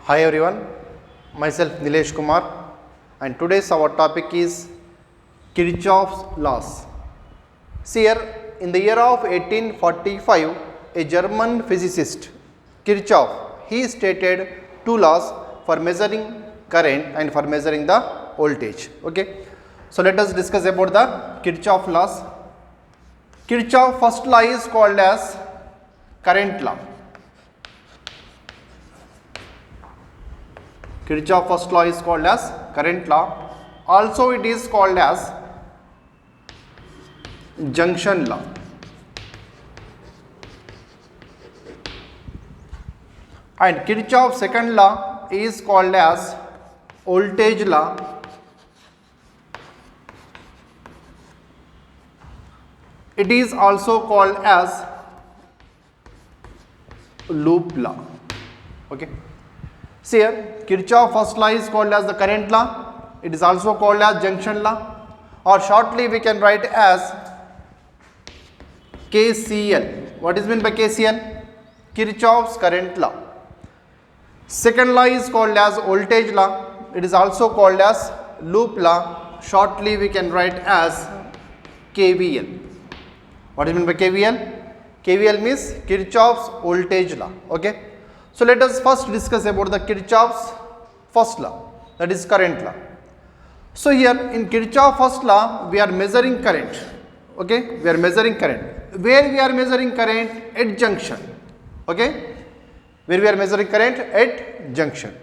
Hi everyone, myself Nilesh Kumar, and today's our topic is Kirchhoff's laws. See here, in the year of 1845, a German physicist Kirchhoff, he stated two laws for measuring current and for measuring the voltage. Okay, so let us discuss about the Kirchhoff laws. Kirchhoff first law is called as current law. Kirchhoff first law is called as current law. Also it is called as junction law. And Kirchhoff's second law is called as voltage law. It is also called as loop law. Okay. See here, Kirchhoff first law is called as the current law. It is also called as junction law, or shortly we can write as KCL. What is meant by KCL? Kirchhoff's current law. Second law is called as voltage law. It is also called as loop law. Shortly we can write as KVL. What is meant by KVL? KVL means Kirchhoff's voltage law. Okay. So let us first discuss about the Kirchhoff's first law, that is current law. So here in Kirchhoff's first law, we are measuring current. Okay, we are measuring current. Where we are measuring current? At junction. Okay, where we are measuring current? At junction.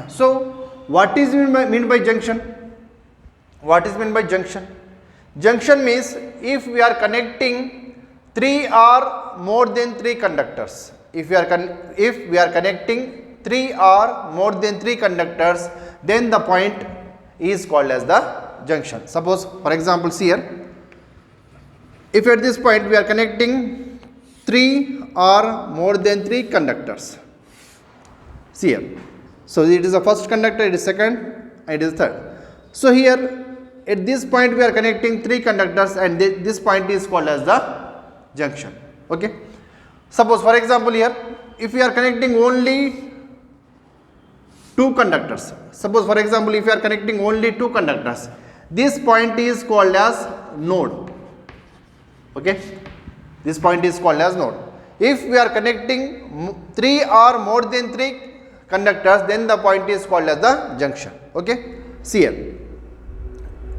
So what is meant by junction? What is meant by junction? Junction means if we are connecting three or more than three conductors. If we are connecting three or more than three conductors, then the point is called as the junction. Suppose, for example, see here, if at this point we are connecting three or more than three conductors. See here. So it is the first conductor, it is second, and it is third. So here at this point we are connecting three conductors, and this point is called as the junction. Okay. Suppose, for example, here if we are connecting only two conductors, suppose for example if we are connecting only two conductors, this point is called as node. Okay, this point is called as node. If we are connecting three or more than three conductors, then the point is called as the junction. Okay, see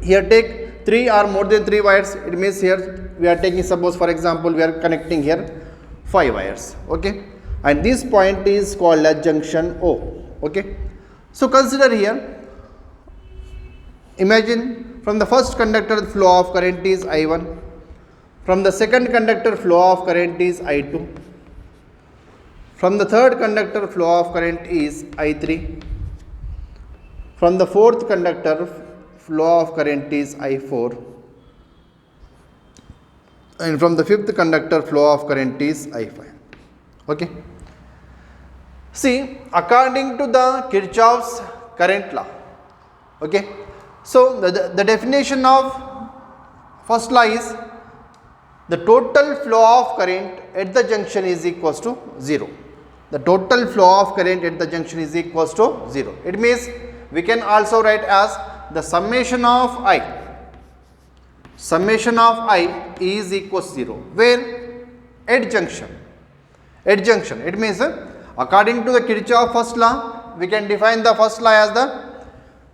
here take three or more than three wires. It means here we are taking, suppose for example we are connecting here 5 wires. Okay, and this point is called as junction O. Okay, so consider here, imagine from the first conductor the flow of current is I1, from the second conductor flow of current is I2, from the third conductor flow of current is I3, from the fourth conductor flow of current is I4, and from the fifth conductor flow of current is I5. Okay. See, according to the Kirchhoff's current law. Okay. So the definition of first law is the total flow of current at the junction is equals to 0. The total flow of current at the junction is equals to 0. It means we can also write as the summation of I. Summation of I is equals to 0. Where? At junction. At junction. It means according to the Kirchhoff first law, we can define the first law as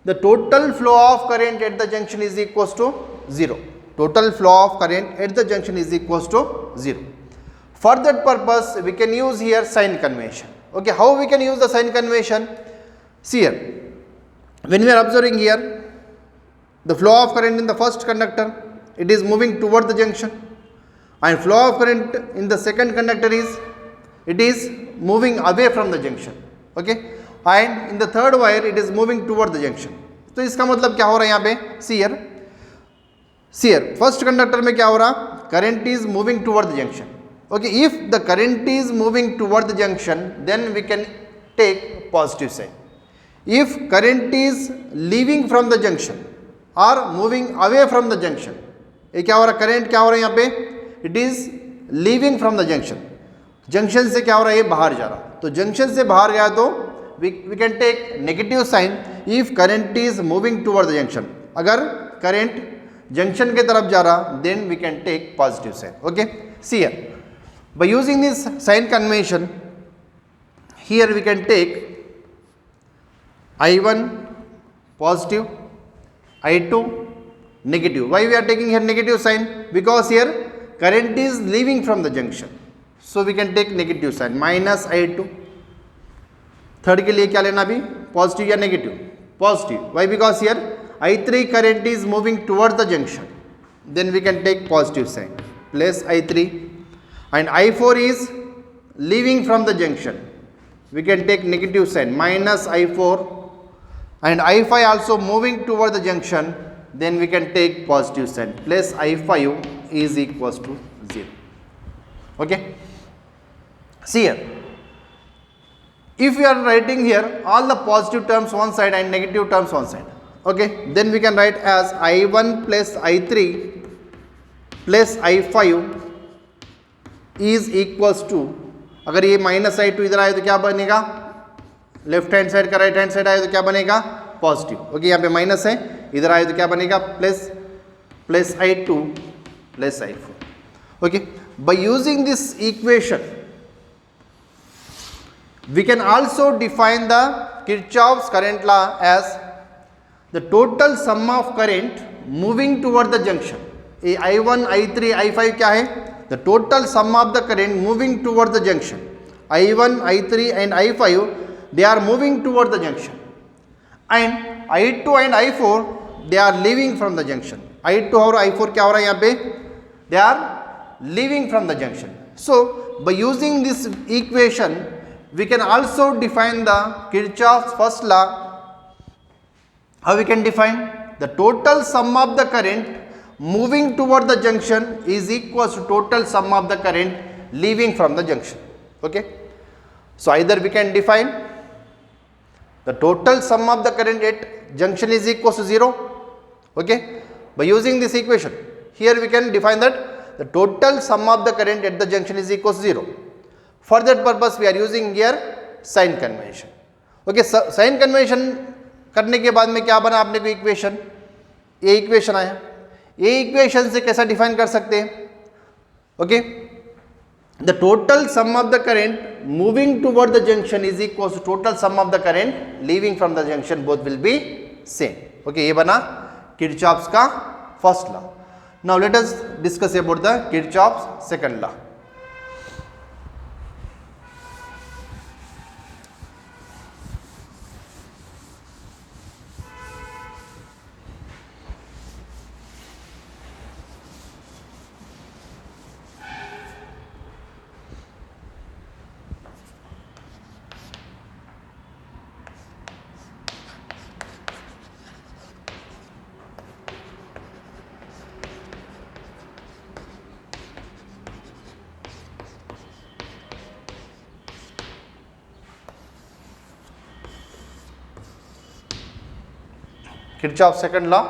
the total flow of current at the junction is equals to 0. Total flow of current at the junction is equals to 0. For that purpose, we can use here sign convention. Okay, how we can use the sign convention? See here, when we are observing here, the flow of current in the first conductor, it is moving toward the junction, and flow of current in the second conductor is moving away from the junction. Okay, and in the third wire it is moving toward the junction. तो इसका मतलब क्या हो रहा है यहाँ पे? See here, first conductor में क्या हो रहा? Current is moving toward the junction. Okay, if the current is moving toward the junction, then we can take positive sign. If current is leaving from the junction or moving away from the junction, ये क्या हो रहा है? Current क्या हो रहा है यहाँ पे? It is leaving from the junction. Junction से क्या हो रहा है? ये बाहर जा रहा. तो जंक्शन से बाहर गया तो we can take negative sign if current is moving towards the junction. अगर current junction के तरफ जा रहा, then we can take positive sign. Okay, see here, by using this sign convention, here we can take I1 positive, I2 negative. Why we are taking here negative sign? Because here current is leaving from the junction, so we can take negative sign, minus I2. Third के लिए क्या लेना भी, positive या negative? Positive. Why? Because here I3 current is moving towards the junction, then we can take positive sign, plus I3, and I4 is leaving from the junction, we can take negative sign, minus I4, and I5 also moving towards the junction, then we can take positive sign, plus I5 is equals to 0. Okay, see here, if we are writing here all the positive terms one side and negative terms one side, okay, then we can write as I1 plus I3 plus I5 is equals to, अगर ये minus I2 इधर आए तो क्या बनेगा, left hand side का right hand side आए तो क्या बनेगा, पॉजिटिव. ओके, यहाँ पे माइनस है, इधर आए तो क्या बनेगा, plus, plus I2 plus I4. Okay, bye using this equation we can also define the Kirchhoff's current law as the total sum of current moving toward the junction. ये I1, I3, I5 क्या है, the total sum of the current moving toward the junction. I1, I3 and I5 they are moving toward the junction, and I2 and I4 they are leaving from the junction. I2 और I4 क्या हो रहा है यहाँ पे, they are leaving from the junction. So by using this equation we can also define the Kirchhoff's first law. How we can define? The total sum of the current moving toward the junction is equals to total sum of the current leaving from the junction. Okay, so either we can define the total sum of the current at junction is equals to 0. Okay, by using this equation, here we can define that the total sum of the current at the junction is equals to 0. For that purpose we are using here sign convention. Okay, sign convention करने के बाद में क्या बना आपने को equation, ये equation आया. ये इक्वेशन से कैसा डिफाइन कर सकते हैं? Okay, the total sum of the current moving toward the junction is equal to total sum of the current leaving from the junction, both will be same. Okay, ये बना Kirchhoff's का first law. Now let us discuss about the Kirchhoff's second law. Kirchhoff's second law,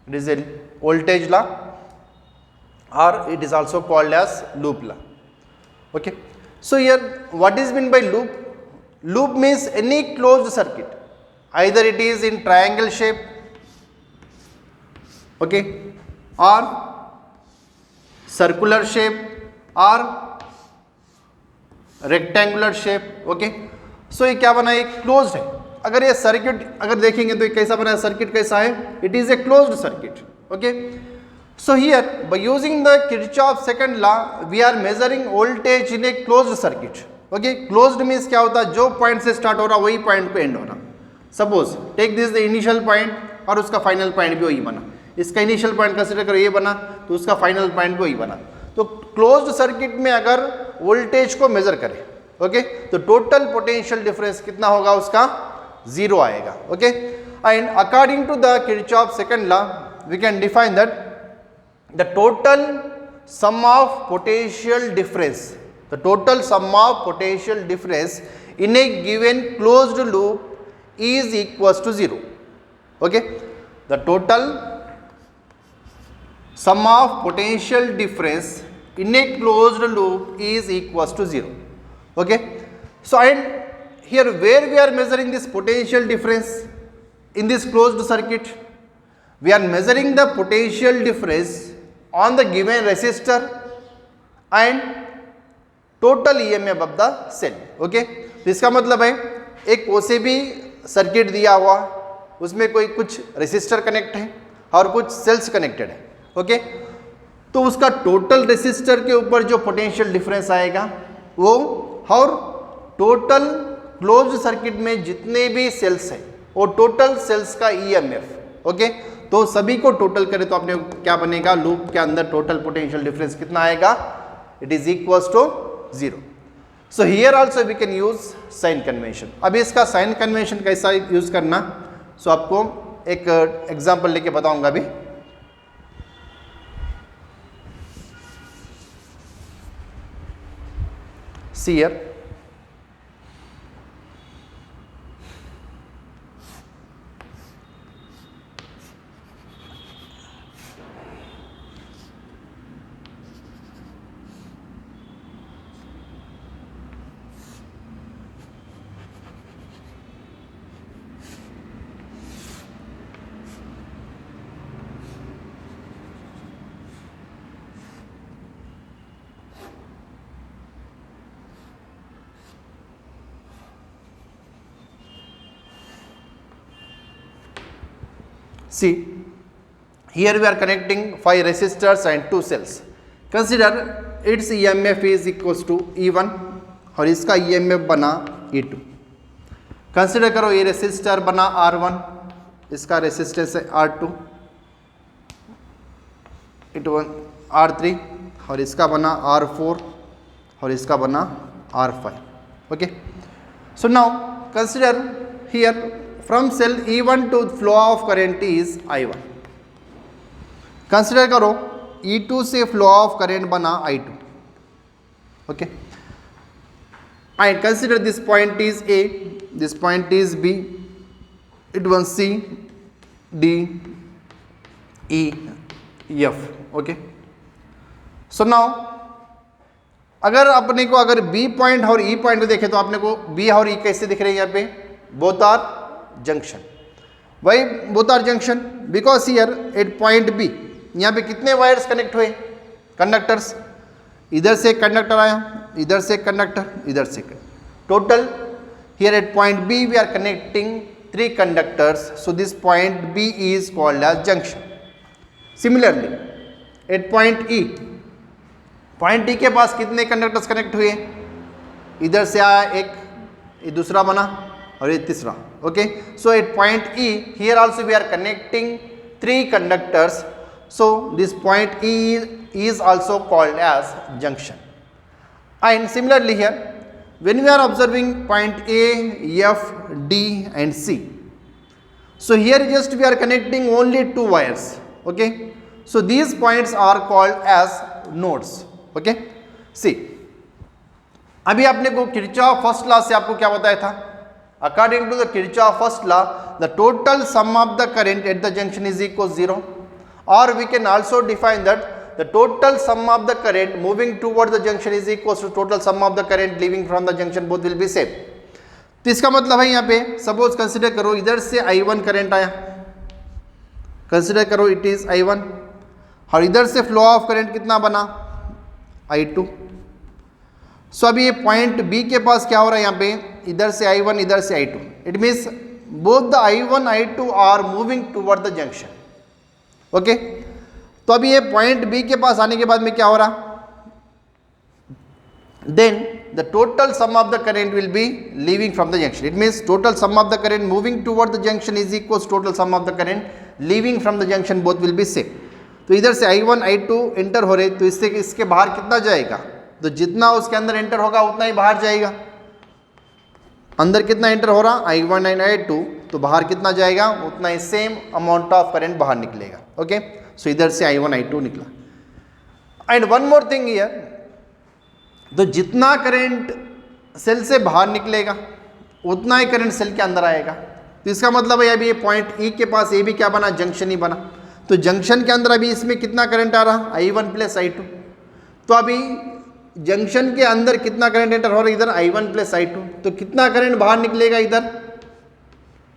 it is a voltage law, or it is also called as loop law. Okay, so here what is meant by loop? Loop means any closed circuit, either it is in triangle shape, okay, or circular shape or rectangular shape. Okay, so ये क्या बना है, closed है. अगर ये circuit अगर देखेंगे तो ये कैसा बना है, सर्किट कैसा है, it is a closed circuit. Okay, so here by using the Kirchhoff second law we are measuring voltage in a closed circuit. Okay, closed means क्या होता है, जो पॉइंट से स्टार्ट हो रहा वही पॉइंट पे एंड होना. Suppose take this the initial point और उसका फाइनल पॉइंट भी वही बना. इसका इनिशियल पॉइंट कंसिडर करो ये बना, तो उसका फाइनल पॉइंट भी वही बना. तो क्लोज्ड सर्किट में अगर वोल्टेज को मेजर करें, ओके, तो टोटल पोटेंशियल डिफरेंस कितना होगा, उसका 0 आएगा. Okay, and according to the Kirchhoff second law we can define that the total sum of potential difference, the total sum of potential difference in a given closed loop is equals to 0. Okay, the टोटल sum of potential difference in a closed loop is equals to 0. Okay, so and here where we are measuring this potential difference in this closed circuit, we are measuring the potential difference on the given resistor and total EMF of the cell. Okay, तो इसका मतलब है एक कोई भी circuit दिया हुआ, उसमें कोई कुछ रेसिस्टर कनेक्ट है और कुछ सेल्स कनेक्टेड है. ओके, तो उसका टोटल रेसिस्टर के ऊपर जो पोटेंशियल डिफरेंस आएगा वो, और टोटल क्लोज्ड सर्किट में जितने भी सेल्स हैं वो टोटल सेल्स का EMF. ओके, तो सभी को टोटल करें तो अपने क्या बनेगा, लूप के अंदर टोटल पोटेंशियल डिफरेंस कितना आएगा, it is equals to 0. So here also we can use sign convention. अभी इसका साइन कन्वेंशन कैसा यूज करना, सो आपको एक एग्जांपल लेके बताऊंगा अभी. See here, see here we are connecting 5 resistors and 2 cells. Consider its EMF is equals to E1 और इसका EMF बना E2. कंसिडर करो ये रेसिस्टर बना R1, इसका रेसिस्टेंस है R2, E1 R3 और इसका बना R4 और इसका बना R5. Okay, so now consider here from cell E1 to flow of current is I1. Consider करो E2 से फ्लो ऑफ करेंट बना I2. Okay, and consider this point is A, this point is B, it was C, D, E, F. Okay, so now अगर अपने को अगर B point और E point को देखें तो अपने को B और E कैसे दिख रहे हैं यहाँ पे, both are junction. Why both are junction, because here at point B यहाँ पे कितने वायर्स कनेक्ट हुए, कंडक्टर्स, इधर से एक कंडक्टर आया, इधर से एक कंडक्टर, इधर से total here at point B we are connecting 3 conductors. So this point B is called as junction. Similarly at point E, point E के पास कितने कंडक्टर्स कनेक्ट हुए, इधर से आया एक, ये दूसरा बना और ये तीसरा. Okay, so at point E here also we are connecting 3 conductors. So this point E is also called as junction. And similarly here, when we are observing point A, F, D and C, so here just we are connecting only 2 wires. Okay, so these points are called as nodes. Okay, see, अभी आपने को Kirchhoff first law से आपको क्या बताया था, according to the Kirchhoff first law, the total sum of the current at the junction is equal to 0, or we can also define that the total sum of the current moving towards the junction is equal to total sum of the current leaving from the junction, both will be same. तो इसका मतलब है यहाँ पे suppose consider करो इधर से I1 current आया, कंसिडर करो इट इज I1, और इधर से फ्लो ऑफ करंट कितना बना I2. सो अभी ये पॉइंट B के पास क्या हो रहा है, यहाँ पे इधर से I1 इधर से I2, it means both the I1 I2 are moving toward the junction. Okay, तो अभी ये पॉइंट B के पास आने के बाद में क्या हो रहा, then the total sum of the current will be leaving from the junction. It means total sum of the current moving toward the junction is equal total sum of the current leaving from the junction, both will be same. तो इधर से I1 I2 enter हो रहे, तो इससे इसके बाहर कितना जाएगा, तो जितना उसके अंदर एंटर होगा उतना ही बाहर जाएगा. अंदर कितना एंटर हो रहा I1 एंड I2, तो बाहर कितना जाएगा उतना ही सेम अमाउंट ऑफ करंट बाहर निकलेगा. ओके, सो इधर से I1 I2 निकला. And one more thing here, तो जितना करंट सेल से बाहर निकलेगा उतना ही करंट सेल के अंदर आएगा. तो इसका मतलब है अभी ये पॉइंट E के पास ये भी क्या बना, जंक्शन ही बना. तो जंक्शन के अंदर अभी इसमें कितना करंट आ रहा I1 प्लस I2. तो अभी जंक्शन के अंदर कितना करंट एंटर हो रहा है इधर I1 प्लस I2, तो कितना करंट बाहर निकलेगा इधर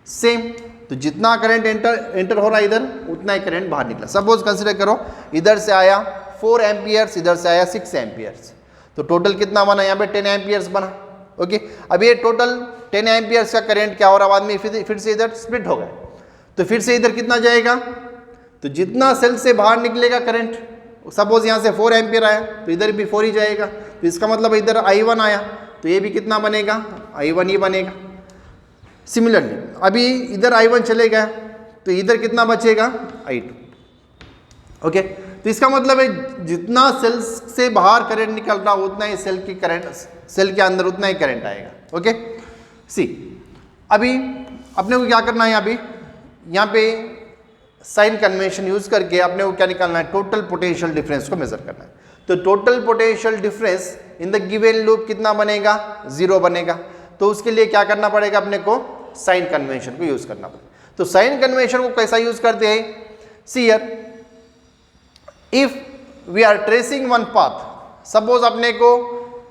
सेम, तो जितना करंट एंटर हो रहा है इधर उतना ही करंट बाहर निकला। सपोज कंसीडर करो इधर से आया 4 एम्पियर्स, इधर से आया 6 एम्पियर्स, तो टोटल कितना बना यहाँ पे 10 एम्पियर्स बना। ओके, अब ये टोटल 10 एम्पियर्स का करंट क्या हो रहा बाद में फिर से इधर स्प्लिट हो गया, तो फिर से इधर कितना जाएगा, तो जितना सेल से बाहर निकलेगा करंट, सपोज यहाँ से 4 एम्पियर आया तो इधर भी 4 ही जाएगा, तो इसका मतलब इधर I1 आया तो ये भी कितना बनेगा I1 ही बनेगा। सिमिलरली अभी इधर I1 चले गया तो इधर कितना बचेगा I2। ओके, तो इसका मतलब है जितना सेल से बाहर करंट निकल रहा उतना ही सेल के अंदर उतना ही करंट आएगा। ओके, सी अभी अपने को क्या करना है, अभी यहाँ पे साइन कन्वेंशन यूज करके अपने को क्या निकालना है, टोटल पोटेंशियल डिफरेंस को मेजर करना है। तो total potential difference in the given loop कितना बनेगा 0 बनेगा, तो उसके लिए क्या करना पड़ेगा अपने को साइन कन्वेंशन को यूज करना पड़ेगा। तो साइन कन्वेंशन को कैसा यूज करते हैं, see here if we are tracing one path, suppose अपने को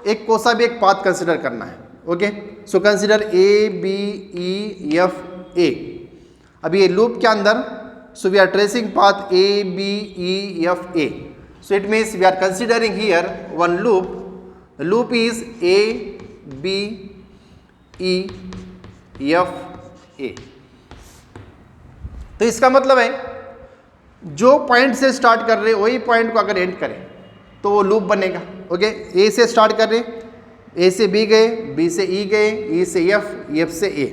एक कोसा भी एक पाथ कंसिडर करना है। Okay, so consider ABEF A, अभी ये लूप के अंदर so we are tracing path ABEFA, so it means we are considering here one loop, the loop is ABEFA। तो इसका मतलब है जो पॉइंट से स्टार्ट कर रहे वही पॉइंट को अगर एंड करें तो वो लूप बनेगा। ओके, ए से स्टार्ट कर रहे, ए से बी गए, बी से ई गए, ई से एफ, एफ से ए।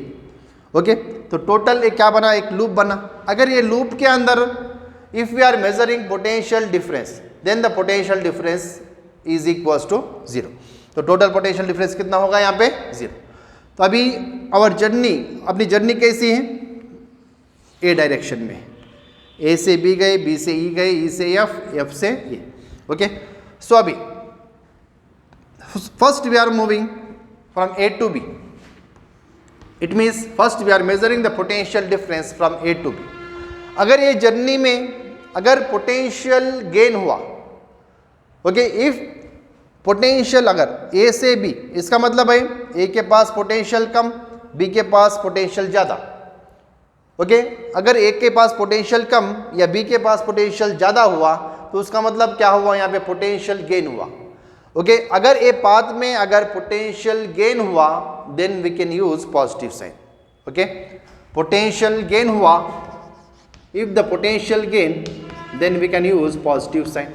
ओके, तो टोटल एक क्या बना, एक लूप बना। अगर ये लूप के अंदर if we are measuring potential difference then the potential difference is equals to 0, तो टोटल पोटेंशियल डिफरेंस कितना होगा यहाँ पे 0। तो अभी आवर जर्नी, अपनी जर्नी कैसी है, ए डायरेक्शन में, ए से बी गए, बी से ई गए, ई से एफ, एफ से ए। ओके, सो अभी first we are moving from A to B, it means first we are measuring the potential difference from A to B. अगर ये जर्नी में अगर पोटेंशियल गेन हुआ, ओके, इफ पोटेंशियल अगर A से B, इसका मतलब है ए के पास पोटेंशियल कम, बी के पास पोटेंशियल ज़्यादा। ओके, अगर ए के पास पोटेंशियल कम या बी के पास पोटेंशियल ज़्यादा हुआ तो उसका मतलब क्या हुआ, यहाँ पे पोटेंशियल गेन हुआ। ओके, अगर ए पाथ में अगर पोटेंशियल गेन हुआ then we can use positive sign. Okay, potential gain हुआ, if the potential gain then we can use positive sign.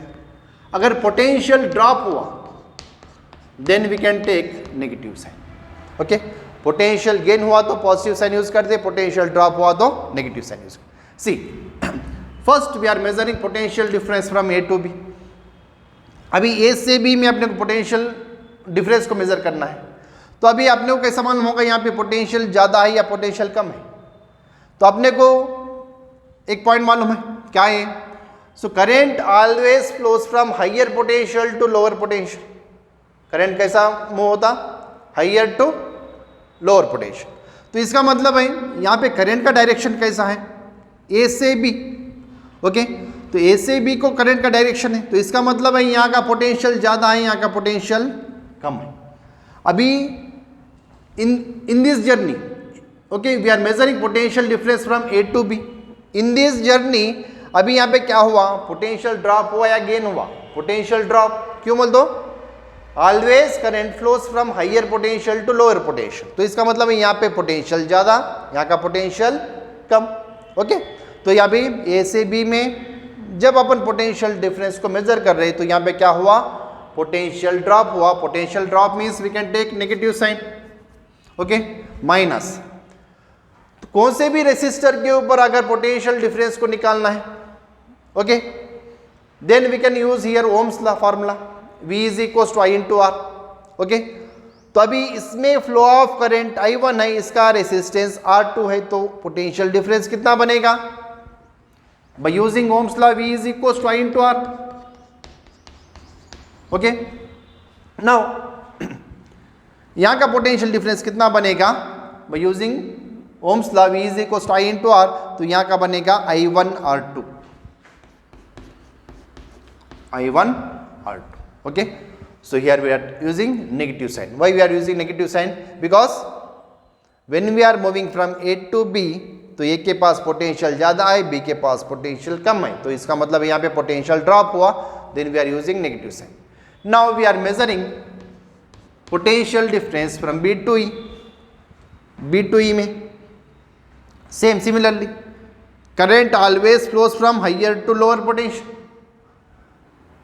अगर पोटेंशियल ड्रॉप हुआ then we can take negative sign. Okay, potential gain हुआ तो positive sign use करते, potential drop हुआ तो negative sign use करते। See first we are measuring potential difference from A to B. अभी A से B में अपने को पोटेंशियल डिफरेंस को मेजर करना है, तो अभी अपने को कैसा मालूम होगा यहाँ पे पोटेंशियल ज़्यादा है या पोटेंशियल कम है। तो अपने को एक पॉइंट मालूम है, क्या है, so current always flows from higher potential to lower potential. Current कैसा मूव होता, हाइयर टू लोअर पोटेंशियल। तो इसका मतलब है यहाँ पे करंट का डायरेक्शन कैसा है, ए से बी। ओके, तो ए से बी को करंट का डायरेक्शन है, तो इसका मतलब है यहाँ का पोटेंशियल ज़्यादा है, यहाँ का पोटेंशियल कम है। अभी in this journey, okay, we are measuring potential difference from A to B. In this journey अभी यहाँ पे क्या हुआ, पोटेंशियल ड्रॉप हुआ या गेन हुआ, पोटेंशियल ड्रॉप। क्यों बोल दो, always current flows from higher potential to lower potential, तो इसका मतलब है यहाँ पे पोटेंशियल ज़्यादा, यहाँ का पोटेंशियल कम। ओके, तो यहाँ पे ए से बी में जब अपन पोटेंशियल डिफरेंस को मेजर कर रहे हैं तो यहाँ पे क्या हुआ, पोटेंशियल ड्रॉप हुआ। Potential drop means we can take negative sign. Okay, minus, तो कौन से भी रेसिस्टर के ऊपर अगर पोटेंशियल डिफरेंस को निकालना है, okay, then we can use here Ohm's law formula, V is equal to I into R. Okay, तो अभी इसमें फ्लो ऑफ करंट I1 है, इसका रेसिस्टेंस R2 है, तो पोटेंशियल डिफरेंस कितना बनेगा, by using Ohm's law V is equal to I into R. Okay, now यहाँ का पोटेंशियल डिफरेंस कितना बनेगा, by using Ohm's law V is equal to I into R, तो यहाँ का बनेगा I1 R2। Okay, So here we are using negative sign. Why we are using negative sign? Because when we are moving from A to B, तो A के पास potential ज़्यादा है, B के पास potential कम है, तो इसका मतलब यहाँ पे पोटेंशियल ड्रॉप हुआ, then we are using negative sign. Now we are measuring potential difference from B to E. B to E में same similarly current always flows from higher to lower potential.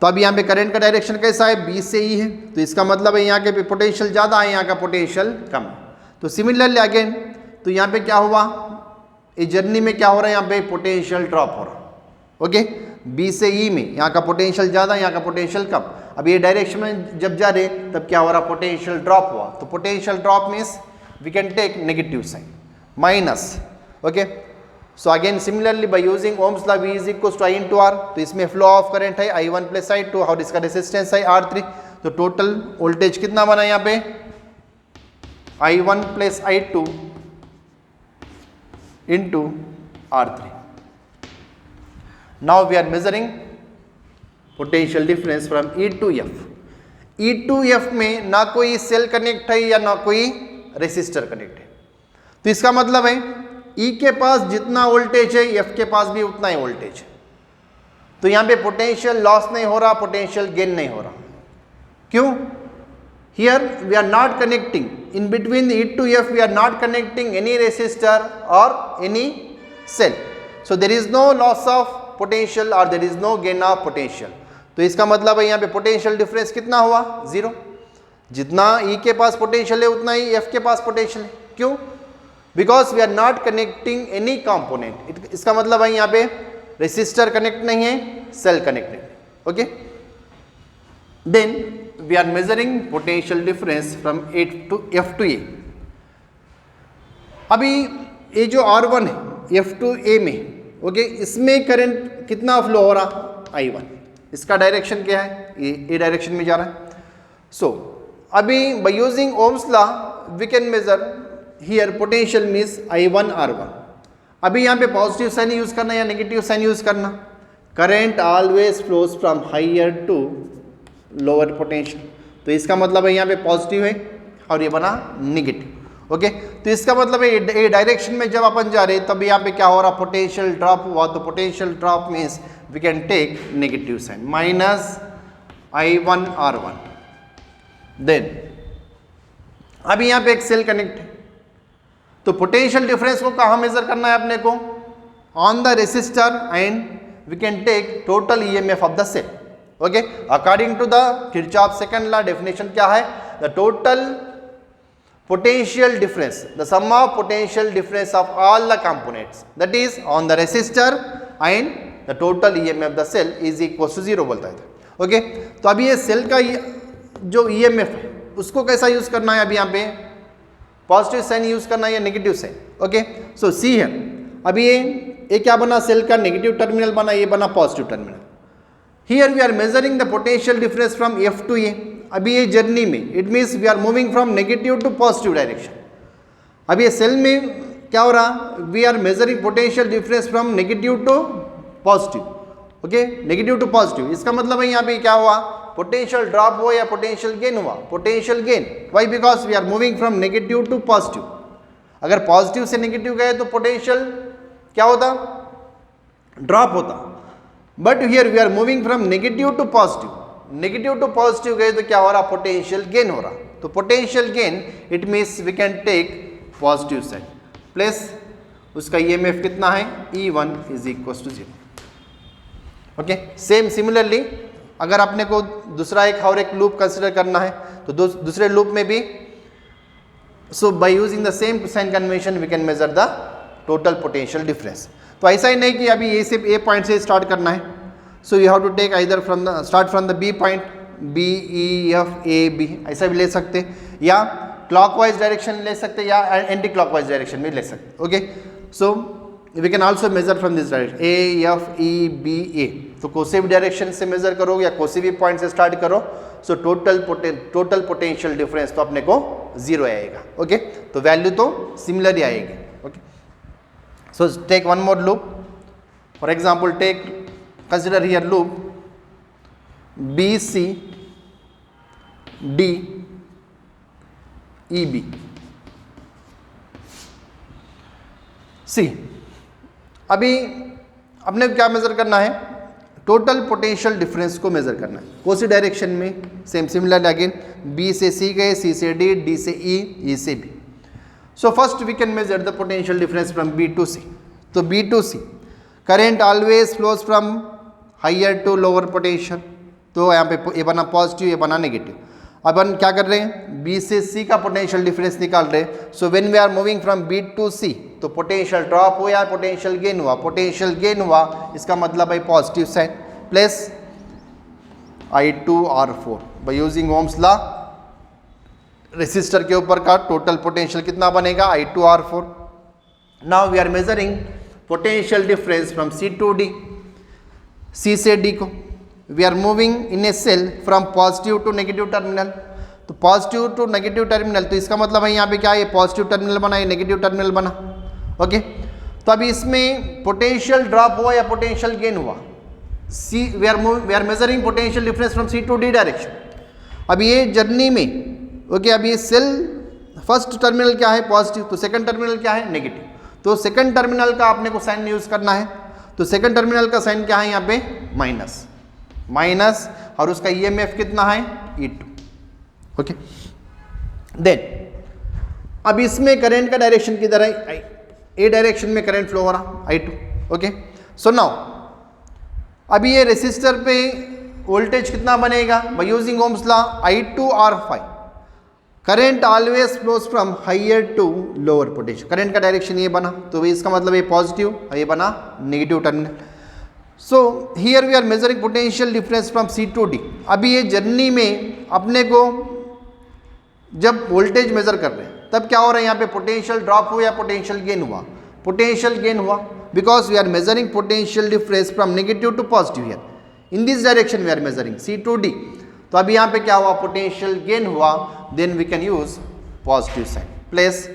तो अब यहाँ पे current का direction कैसा है? B से E है, तो इसका मतलब है यहाँ के पोटेंशियल ज़्यादा है, यहाँ का पोटेंशियल कम है. तो सिमिलरली अगेन, तो यहाँ पे क्या हुआ, इस जर्नी में क्या हो रहा है, यहाँ पे पोटेंशियल ड्रॉप हो रहा है. ओके, B से E में यहाँ का पोटेंशियल ज़्यादा, यहाँ का पोटेंशियल कम. अब ये डायरेक्शन में जब जा रहे तब क्या हो रहा, पोटेंशियल ड्रॉप हुआ. तो potential drop means we can take negative sign minus. Okay, so again similarly by using Ohm's law V is equal to I into R. तो इसमें फ्लो ऑफ करंट है I1 प्लस I2 और इसका resistance है R3. तो total voltage कितना बना यहाँ पे, I1 plus I2 into R3. Now we are measuring potential difference from E to F. E to F में ना कोई सेल कनेक्ट है या ना कोई रेसिस्टर कनेक्ट है. तो इसका मतलब है E के पास जितना वोल्टेज है F के पास भी उतना ही वोल्टेज है. तो यहाँ पे पोटेंशियल लॉस नहीं हो रहा, पोटेंशियल गेन नहीं हो रहा. क्यों? Here we are not connecting in between E to F. We are not connecting any resistor or any cell. So there is no loss of potential or there is no gain of potential. तो इसका मतलब है यहाँ पे potential difference कितना हुआ, zero. जितना E के पास पोटेंशियल है उतना ही F के पास पोटेंशियल है. क्यों? Because we are not connecting any component. इसका मतलब है यहाँ पे रेसिस्टर कनेक्ट नहीं है, सेल कनेक्ट नहीं है. Okay, then we are measuring potential difference from F to A. अभी ये जो R1 है F to A में, ओके, इसमें करंट कितना फ्लो हो रहा, I1. इसका डायरेक्शन क्या है, ये डायरेक्शन में जा रहा है. सो अभी by using Ohm's law we can measure here potential means I1 R1. अभी यहाँ पे पॉजिटिव साइन यूज करना या नेगेटिव साइन यूज करना. Current always flows from higher to lower potential. तो इसका मतलब है यहाँ पे पॉजिटिव है और ये बना नेगेटिव. ओके, तो इसका मतलब है ये डायरेक्शन में जब अपन जा रहे तब यहाँ पे क्या हो रहा, पोटेंशियल ड्रॉप हुआ. तो potential drop means we can take negative sign minus I1 R1. देन अभी यहाँ पे एक सेल कनेक्ट है, तो पोटेंशियल डिफरेंस को कहाँ मेजर करना है अपने को, on the resistor, and we can take total EMF of the cell. Okay, according to the Kirchhoff second law definition क्या है, the total potential difference, the sum of potential difference of all the components, that is on the resistor and the total EMF of the cell is equal to 0 बोलता है. Okay, तो अभी ये cell का जो EMF है उसको कैसा यूज करना है, अभी यहाँ पे पॉजिटिव साइन यूज करना है या नेगेटिव साइन. ओके, सो सी है, अभी ये क्या बना, सेल का नेगेटिव टर्मिनल बना, ये बना positive terminal. Here we are measuring the potential difference from F to A. अभी ये जर्नी में it means we are moving from negative to positive direction. अब ये सेल में क्या हो रहा, we are measuring potential difference from negative to positive. Okay, negative to positive. इसका मतलब है यहाँ पे क्या हुआ, पोटेंशियल ड्रॉप हुआ या पोटेंशियल गेन हुआ, potential gain. Why? Because we are moving from negative to positive. अगर पॉजिटिव से नेगेटिव गए तो पोटेंशियल क्या होता, ड्रॉप होता. But here we are moving from negative to positive. Negative to positive गए तो क्या हो रहा, पोटेंशियल गेन हो रहा. तो potential gain it means we can take positive side plus उसका EMF कितना है, E1 इज इक्वल टू 0. ओके, सेम सिमिलरली अगर अपने को दूसरा एक लूप कंसिडर करना है तो दूसरे लूप में भी, so by using the same sign convention we can measure the total potential difference. तो ऐसा ही नहीं कि अभी ये सिर्फ A पॉइंट से स्टार्ट करना है. So you have to take either start from the B point, B, E, F, A, B, ऐसा भी ले सकते, या clockwise डायरेक्शन ले सकते या एंटी क्लॉकवाइज डायरेक्शन में ले सकते. Okay, so we can also measure from this direction A, F, E, B, A. तो कोई भी डायरेक्शन से मेजर करो या कोई भी पॉइंट से स्टार्ट करो, सो टोटल पोटेंशियल डिफरेंस तो अपने को 0 आएगा. ओके, तो वैल्यू तो सिमिलर ही आएगी. Okay, so take one more loop. For example consider here loop BC D E B. See, अभी अपने क्या मेज़र करना है, टोटल पोटेंशियल डिफरेंस को मेज़र करना है। कौन सी डायरेक्शन में, सेम सिमिलर अगेन, बी से सी गए, सी से डी, डी से ई, ई से B. So first we can measure the potential difference from B to C. तो B to C current always flows from higher to lower potential. तो यहाँ पे ये बना पॉजिटिव, ये बना नेगेटिव। अब हम क्या कर रहे हैं, बी से सी का पोटेंशियल डिफरेंस निकाल रहे हैं। So when we are moving from B to C, तो पोटेंशियल ड्रॉप हुआ या पोटेंशियल गेन हुआ, पोटेंशियल गेन हुआ, इसका मतलब है positive sign, plus I2R4 by using Ohm's law. Resistor के ऊपर का टोटल पोटेंशियल कितना बनेगा, I2R4। Now we are measuring potential difference from C to D, C से डी को we are moving in a cell from positive to negative terminal. तो positive to negative terminal, तो इसका मतलब है यहाँ पे क्या है, पॉजिटिव टर्मिनल बना, ये नेगेटिव टर्मिनल बना। ओके, तो अभी इसमें पोटेंशियल ड्रॉप हुआ या पोटेंशियल गेन हुआ, see we are measuring potential difference from C to D direction. अभी ये जर्नी में, ओके, अभी ये सेल फर्स्ट टर्मिनल क्या है, पॉजिटिव, तो सेकंड टर्मिनल क्या है, नेगेटिव। तो सेकंड टर्मिनल का आपने को साइन यूज करना है। तो सेकंड टर्मिनल का साइन क्या है यहाँ पे, माइनस, माइनस, और उसका ईएमएफ कितना है, E2। ओके, देन अब इसमें करंट का डायरेक्शन किधर है, ए डायरेक्शन में करंट फ्लो हो रहा, I2। ओके, सो नाउ अभी ये रेसिस्टर पे वोल्टेज कितना बनेगा, by using Ohm's law, I2R5। Current always flows from higher to lower potential. Current का डायरेक्शन ये बना, तो इसका मतलब ये पॉजिटिव और ये बना negative terminal. So here we are measuring potential difference from C to D. अभी ये जर्नी में अपने को जब वोल्टेज मेजर कर रहे हैं तब क्या हो रहा है, यहाँ पे पोटेंशियल ड्रॉप हुआ या पोटेंशियल गेन हुआ, पोटेंशियल गेन हुआ, because we are measuring potential difference from negative to positive. Here in this direction we are measuring C to D. तो अभी यहाँ पे क्या हुआ, पोटेंशियल गेन हुआ, then we can use positive sign, plus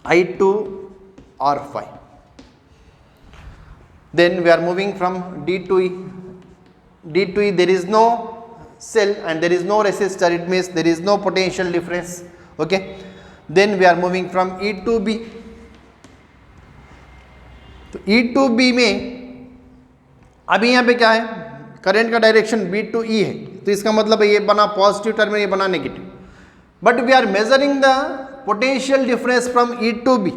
I2R5। Then we are moving from D to E. D to E, there is no cell and there is no resistor, it means there is no potential difference. Okay, then we are moving from E to B. तो E to B में अभी यहाँ पे क्या है, current का direction B to E है, तो इसका मतलब है ये बना पॉजिटिव टर्मिनल, ये बना negative. But we are measuring the potential difference from E to B,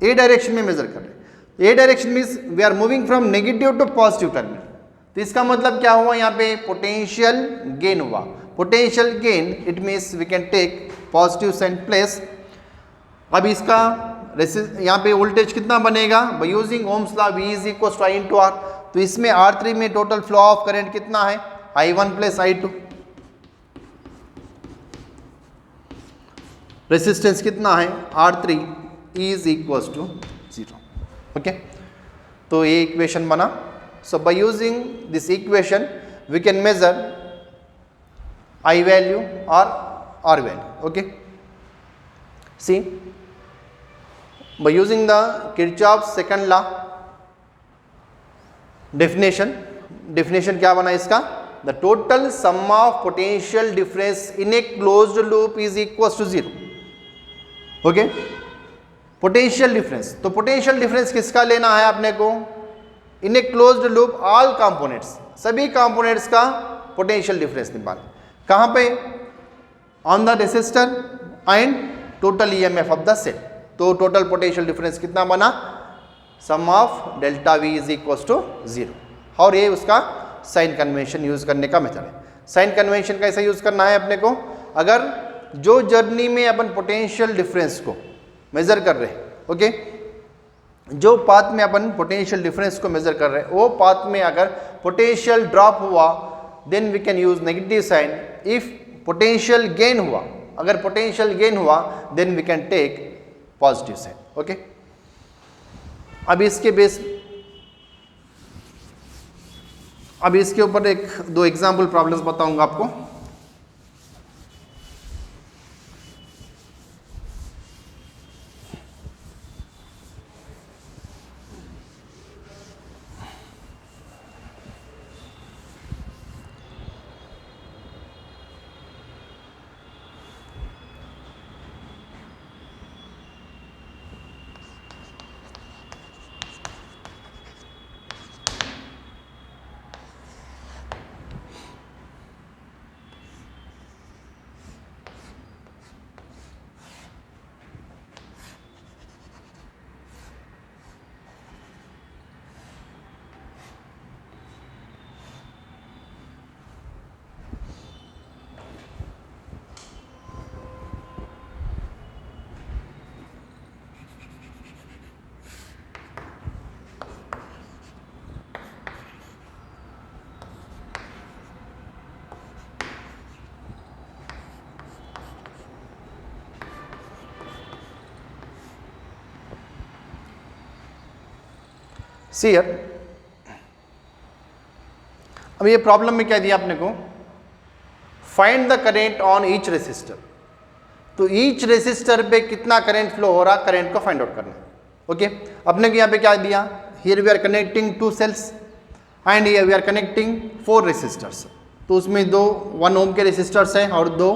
A direction में मेजर कर रहे हैं। A direction means we are moving from negative to positive terminal. तो इसका मतलब क्या हुआ, यहाँ पे पोटेंशियल गेन हुआ। Potential gain it means we can take positive sign, plus अब इसका यहाँ पे वोल्टेज कितना बनेगा, by using Ohm's law, V is equal to I into R। तो इसमें R3 में टोटल फ्लो ऑफ करंट कितना है, I1 प्लस I2। रेसिस्टेंस कितना है, R3 is equal to 0। Okay, तो ये इक्वेशन बना। So by using this equation we can measure I value और R value. Okay, see by using the Kirchhoff's second law, definition क्या बना इसका, the total sum of potential difference in a closed loop is equal to 0। Okay, potential difference, तो potential difference किसका लेना है अपने को, in a closed loop all components, सभी कंपोनेंट्स का पोटेंशियल डिफरेंस निकाल, कहाँ पे, on the resistor and total EMF of the cell. तो टोटल पोटेंशियल डिफरेंस कितना बना, sum of delta V is equal to 0। और ये उसका साइन कन्वेंशन यूज करने का मेथड है। साइन कन्वेंशन कैसे यूज करना है अपने को, अगर जो जर्नी में अपन पोटेंशियल डिफरेंस को मेजर कर रहे हैं, ओके, जो पाथ में अपन पोटेंशियल डिफरेंस को मेजर कर रहे हैं वो पाथ में अगर पोटेंशियल ड्रॉप हुआ then we can use negative sign. If potential gain हुआ, अगर पोटेंशियल गेन हुआ then we can take positive sign. Okay, अब इसके ऊपर एक दो एग्जाम्पल प्रॉब्लम्स बताऊंगा आपको। सी हियर, अब ये प्रॉब्लम में क्या दिया आपने को, find the current on each resistor. तो ईच रेसिस्टर पे कितना करंट फ्लो हो रहा, करंट को फाइंड आउट करना। ओके, अपने को यहाँ पे क्या दिया, here we are connecting 2 cells and here we are connecting 4 resistors. तो उसमें 2 1 ओम के रेसिस्टर्स हैं और 2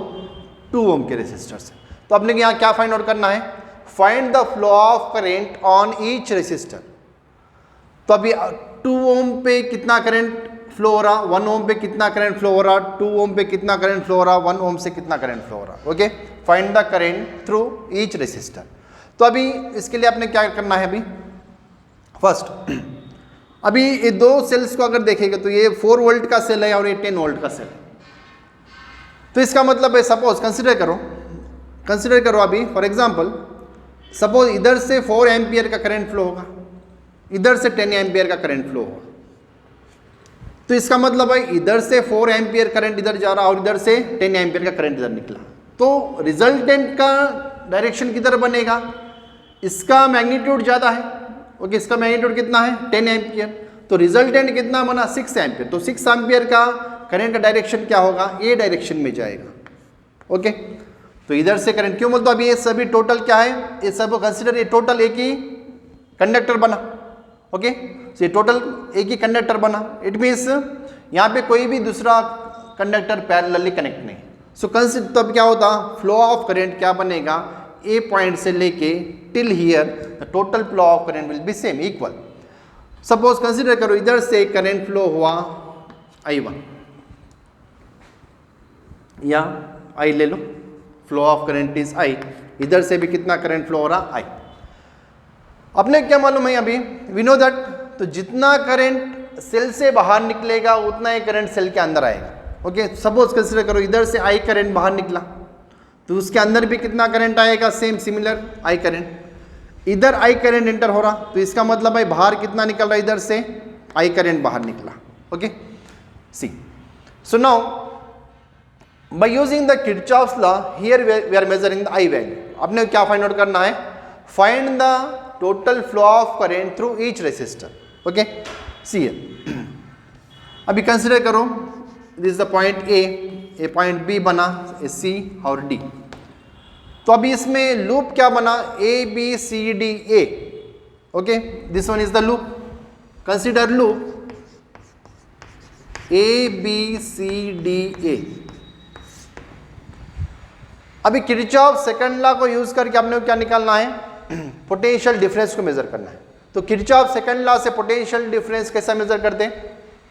2 ओम के रेसिस्टर्स हैं। तो अपने को यहाँ क्या फाइंड आउट करना है, find the flow of current on each resistor. तो अभी 2 ओम पे कितना करंट फ्लो हो रहा, 1 ओम पे कितना करंट फ्लो हो रहा, 2 ओम पे कितना करंट फ्लो हो रहा, 1 ओम से कितना करंट फ्लो हो रहा। Okay, find the current through each resistor. तो अभी इसके लिए आपने क्या करना है, अभी फर्स्ट अभी ये 2 सेल्स को अगर देखेंगे तो ये 4 वोल्ट का सेल है और ये 10 वोल्ट का सेल है। तो इसका मतलब है, सपोज कंसिडर करो अभी फॉर एग्जांपल, सपोज इधर से 4 एम्पियर का करंट फ्लो होगा, इधर से 10 एम्पियर का करंट फ्लो होगा। तो इसका मतलब है इधर से 4 एम्पियर करंट इधर जा रहा और इधर से 10 एम्पियर का करंट इधर निकला। तो रिजल्टेंट का डायरेक्शन किधर बनेगा, इसका मैग्नीट्यूड ज़्यादा है। ओके, इसका मैग्नीट्यूड कितना है, 10 एम्पियर। तो रिजल्टेंट कितना बना, 6 एम्पियर। तो 6 एम्पियर का करंट का डायरेक्शन क्या होगा, ए डायरेक्शन में जाएगा। ओके, तो इधर से करंट क्यों बोलते, अभी ये सभी टोटल क्या है, ये सब कंसिडर, ये टोटल एक ही कंडक्टर बना। ओके, तो ये टोटल एक ही कंडक्टर बना। इट मीन्स यहाँ पे कोई भी दूसरा कंडक्टर पैरेलली कनेक्ट नहीं। सो कंसिडर, तब क्या होता, फ्लो ऑफ करंट क्या बनेगा, ए पॉइंट से लेके till here the total flow of current will be same, equal. Suppose consider करो इधर से करंट फ्लो हुआ I1, या I ले लो, flow of current is I। इधर से भी कितना करंट फ्लो हो रहा, I। अपने क्या मालूम है अभी, वी नो दैट, तो जितना करंट सेल से बाहर निकलेगा उतना ही करंट सेल के अंदर आएगा। ओके, सपोज कंसिडर करो इधर से I करंट बाहर निकला, तो उसके अंदर भी कितना करंट आएगा, सेम सिमिलर I करंट। इधर I करंट एंटर हो रहा, तो इसका मतलब है बाहर कितना निकल रहा है, इधर से I करंट बाहर निकला। Okay, see, so now by using the Kirchhoff's law, here we are measuring the I value. आपने क्या फाइंड आउट करना है, find the total flow of current through each resistor. Okay, see here, अभी consider करो this is the point A point B बना, A सी और D. तो अभी इसमें लूप क्या बना, A B C D A. Okay, this one is the loop, consider loop A B C D A. अभी किरचॉफ सेकंड लॉ को use करके आपने क्या निकालना है, पोटेंशियल डिफरेंस को मेजर करना है। तो किरचॉफ सेकंड लॉ से पोटेंशियल डिफरेंस कैसा मेजर करते हैं,